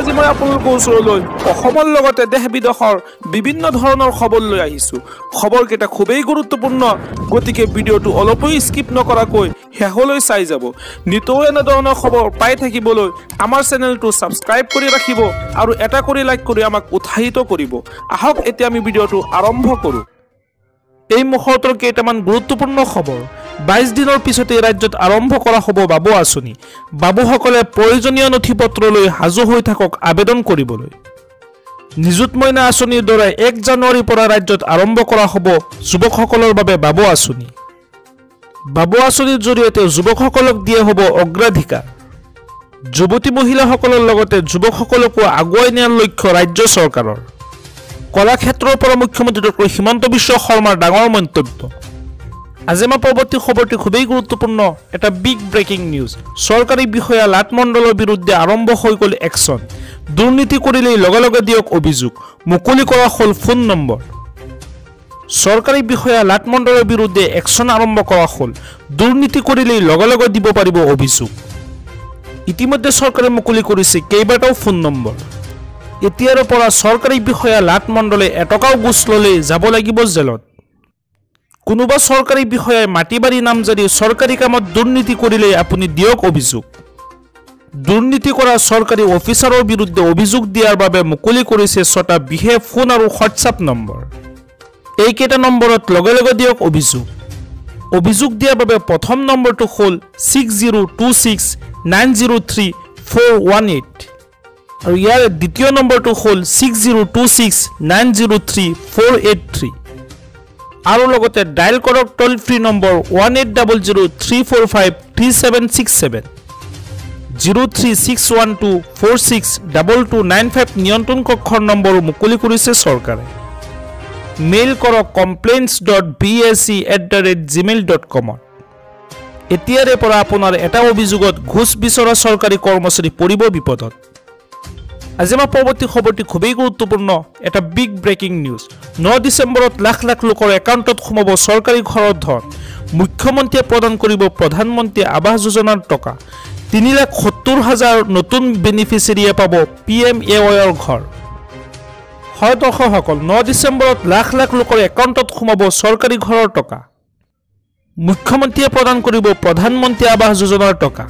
আজি মই আপোনালোকৰ ওচৰলৈ অসমৰ লগতে দেশ বিদেশৰ বিভিন্ন ধৰণৰ খবৰ লৈ আহিছোঁ। খবৰকেইটা খুবেই গুৰুত্বপূৰ্ণ, গতিকে ভিডিঅ'টো অলপো স্কিপ নকৰাকৈ শেষলৈ চাই যাব। নিতৌ এনেধৰণৰ খবৰ পাই থাকিবলৈ আমাৰ চেনেলটো ছাবস্ক্ৰাইব কৰি ৰাখিব আৰু এটা কৰি লাইক কৰি আমাক উৎসাহিত কৰিব। আহক এতিয়া আমি ভিডিঅ'টো আৰম্ভ কৰোঁ। এই মুহূৰ্তৰ কেইটামান গুৰুত্বপূৰ্ণ খবৰ। 22 দিনৰ পিছতে ৰাজ্যত আৰম্ভ কৰা হ'ব বাবু আঁচনি। বাবুসকলে প্ৰয়োজনীয় নথিপত্ৰ লৈ সাজু হৈ থাকক আবেদন কৰিবলৈ। নিযুত মইনা আঁচনিৰ দৰে 1 জানুৱাৰীৰ পৰা ৰাজ্যত আৰম্ভ কৰা হ'ব যুৱকসকলৰ বাবে বাবু আঁচনি। বাবু আঁচনিৰ জৰিয়তে যুৱকসকলক দিয়া হ'ব অগ্ৰাধিকাৰ। যুৱতী মহিলাসকলৰ লগতে যুৱকসকলকো আগুৱাই নিয়াৰ লক্ষ্য ৰাজ্য চৰকাৰৰ। কলাক্ষেত্ৰৰ পৰা মুখ্যমন্ত্ৰী ডক্টৰ হিমন্ত বিশ্ব শৰ্মাৰ ডাঙৰ মন্তব্য। আজি আমাৰ পৰৱৰ্তী খবৰটি খুবেই গুৰুত্বপূৰ্ণ, এটা বিগ ব্ৰেকিং নিউজ। চৰকাৰী বিষয়া লাট মণ্ডলৰ বিৰুদ্ধে আৰম্ভ হৈ গ'ল একশ্যন। দুৰ্নীতি কৰিলেই লগে লগে দিয়ক অভিযোগ, মুকলি কৰা হ'ল ফোন নম্বৰ। চৰকাৰী বিষয়া লাট মণ্ডলৰ বিৰুদ্ধে একশ্যন আৰম্ভ কৰা হ'ল। দুৰ্নীতি কৰিলেই লগে লগে দিব পাৰিব অভিযোগ। ইতিমধ্যে চৰকাৰে মুকলি কৰিছে কেইবাটাও ফোন নম্বৰ। এতিয়াৰ পৰা চৰকাৰী বিষয়া লাট মণ্ডলে এটকাও গোচ ল'লেই যাব লাগিব জেলত। কোনোবা চৰকাৰী বিষয়াই মাটি বাৰী নামজাৰি চৰকাৰী কামত দুৰ্নীতি কৰিলেই আপুনি দিয়ক অভিযোগ। দুৰ্নীতি কৰা চৰকাৰী অফিচাৰৰ বিৰুদ্ধে অভিযোগ দিয়াৰ বাবে মুকলি কৰিছে 6টা বিশেষ ফোন আৰু হোৱাটছআপ নম্বৰ। এইকেইটা নম্বৰত লগে লগে দিয়ক অভিযোগ। অভিযোগ দিয়াৰ বাবে প্ৰথম নম্বৰটো হ'ল 6026903418 আৰু ইয়াৰ দ্বিতীয় নম্বৰটো হ'ল 6026903483 আৰু লগতে ডায়েল কৰক টোল ফ্ৰী নম্বৰ 180034536767 03612462295 নিয়ন্ত্ৰণ কক্ষৰ নম্বৰো মুকলি কৰিছে চৰকাৰে। মেইল কৰক complaints.bac@gmail.com। এতিয়াৰে পৰা আপোনাৰ এটা অভিযোগত ঘোষ বিচৰা চৰকাৰী কৰ্মচাৰী পৰিব বিপদত। আজি আমাৰ পৰৱৰ্তী খবৰটি খুবেই গুৰুত্বপূৰ্ণ, এটা বিগ ব্ৰেকিং নিউজ। 9 ডিচেম্বৰত লাখ লাখ লোকৰ একাউণ্টত সোমাব চৰকাৰী ঘৰৰ ধন। মুখ্যমন্ত্ৰীয়ে প্ৰদান কৰিব প্ৰধানমন্ত্ৰী আৱাস যোজনাৰ টকা। 3,70,000 নতুন বেনিফিচিয়াৰীয়ে পাব PMAYৰ ঘৰ। হয় দৰ্শকসকল, 9 ডিচেম্বৰত লাখ লাখ লোকৰ একাউণ্টত সোমাব চৰকাৰী ঘৰৰ টকা। মুখ্যমন্ত্ৰীয়ে প্ৰদান কৰিব প্ৰধানমন্ত্ৰী আৱাস যোজনাৰ টকা।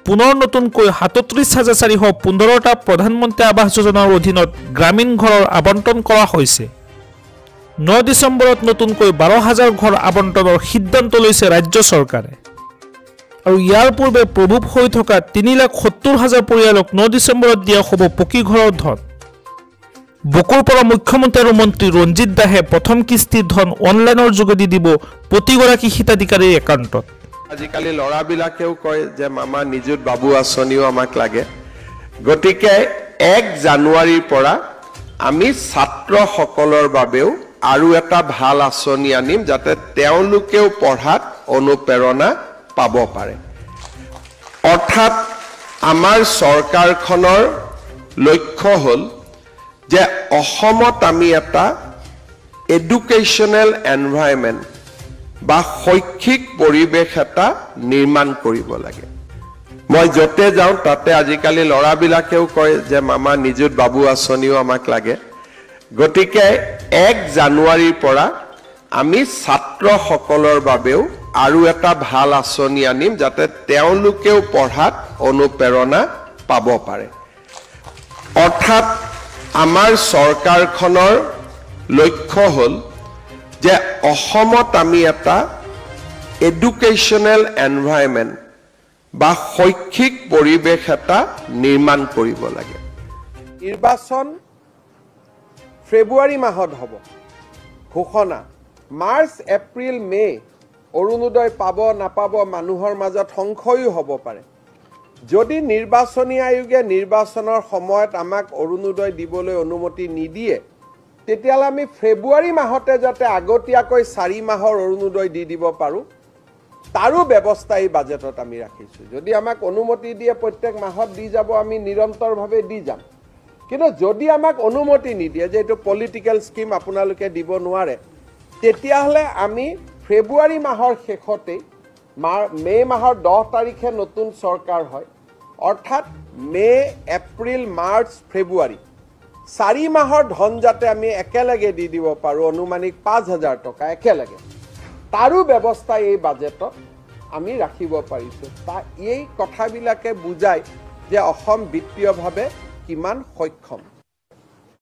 পুনৰ নতুনকৈ 37,415টা প্ৰধানমন্ত্ৰী আৱাস যোজনাৰ অধীনত গ্ৰামীণ ঘৰৰ আবণ্টন কৰা হৈছে। 9 ডিচেম্বৰত নতুনকৈ 12,000 ঘৰ আবণ্টনৰ সিদ্ধান্ত লৈছে ৰাজ্য চৰকাৰে। আৰু ইয়াৰ পূৰ্বে প্ৰভূত হৈ থকা 3,70,000 পৰিয়ালক 9 ডিচেম্বৰত দিয়া হ'ব পকী ঘৰৰ ধন। বুকুৰ পৰা মুখ্যমন্ত্ৰী আৰু মন্ত্ৰী ৰঞ্জিত দাসে প্ৰথম কিস্তিৰ ধন অনলাইনৰ যোগেদি দিব প্ৰতিগৰাকী হিতাধিকাৰীৰ একাউণ্টত। আজিকালি ল'ৰাবিলাকেও কয় যে মামা নিযুত বাবু আঁচনিও আমাক লাগে, গতিকে 1 জানুৱাৰীৰ পৰা আমি ছাত্ৰসকলৰ বাবেও আৰু এটা ভাল আঁচনি আনিম যাতে তেওঁলোকেও পঢ়াত অনুপ্ৰেৰণা পাব পাৰে। অৰ্থাৎ আমাৰ চৰকাৰখনৰ লক্ষ্য হ'ল যে অসমত আমি এটা এডুকেশ্যনেল এনভাইৰনমেণ্ট বা শৈক্ষিক পৰিৱেশ এটা নিৰ্মাণ কৰিব লাগে। মই য'তে যাওঁ তাতে আজিকালি ল'ৰাবিলাকেও কয় যে মামা নিযুত বাবু আঁচনিও আমাক লাগে, গতিকে 1 জানুৱাৰীৰ পৰা আমি ছাত্ৰসকলৰ বাবেও আৰু এটা ভাল আঁচনি আনিম যাতে তেওঁলোকেও পঢ়াত অনুপ্ৰেৰণা পাব পাৰে। অৰ্থাৎ আমাৰ চৰকাৰখনৰ লক্ষ্য হ'ল যে অসমত আমি এটা এডুকেশ্যনেল এনভাইৰনমেণ্ট বা শৈক্ষিক পৰিৱেশ এটা নিৰ্মাণ কৰিব লাগে। নিৰ্বাচন ফেব্ৰুৱাৰী মাহত হ'ব ঘোষণা। মাৰ্চ, এপ্ৰিল, মে অৰুণোদয় পাব নাপাব মানুহৰ মাজত সংশয়ো হ'ব পাৰে। যদি নিৰ্বাচনী আয়োগে নিৰ্বাচনৰ সময়ত আমাক অৰুণোদয় দিবলৈ অনুমতি নিদিয়ে, তেতিয়াহ'লে আমি ফেব্ৰুৱাৰী মাহতে যাতে আগতীয়াকৈ 4 মাহৰ অৰুণোদয় দি দিব পাৰোঁ তাৰো ব্যৱস্থা এই বাজেটত আমি ৰাখিছোঁ। যদি আমাক অনুমতি দিয়ে প্ৰত্যেক মাহত দি যাব, আমি নিৰন্তৰভাৱে দি যাম। কিন্তু যদি আমাক অনুমতি নিদিয়ে যে এইটো পলিটিকেল স্কিম আপোনালোকে দিব নোৱাৰে, তেতিয়াহ'লে আমি ফেব্ৰুৱাৰী মাহৰ শেষতেই মে মাহৰ 10 তাৰিখে নতুন চৰকাৰ হয়, অৰ্থাৎ মে, এপ্ৰিল, মাৰ্চ, ফেব্ৰুৱাৰী 4 মাহৰ ধন যাতে আমি একেলগে দি দিব পাৰোঁ, অনুমানিক 5,000 টকা একেলগে, তাৰো ব্যৱস্থা এই বাজেটত আমি ৰাখিব পাৰিছোঁ। এই কথাবিলাকে বুজায় যে অসম বিত্তীয়ভাৱে কিমান সক্ষম।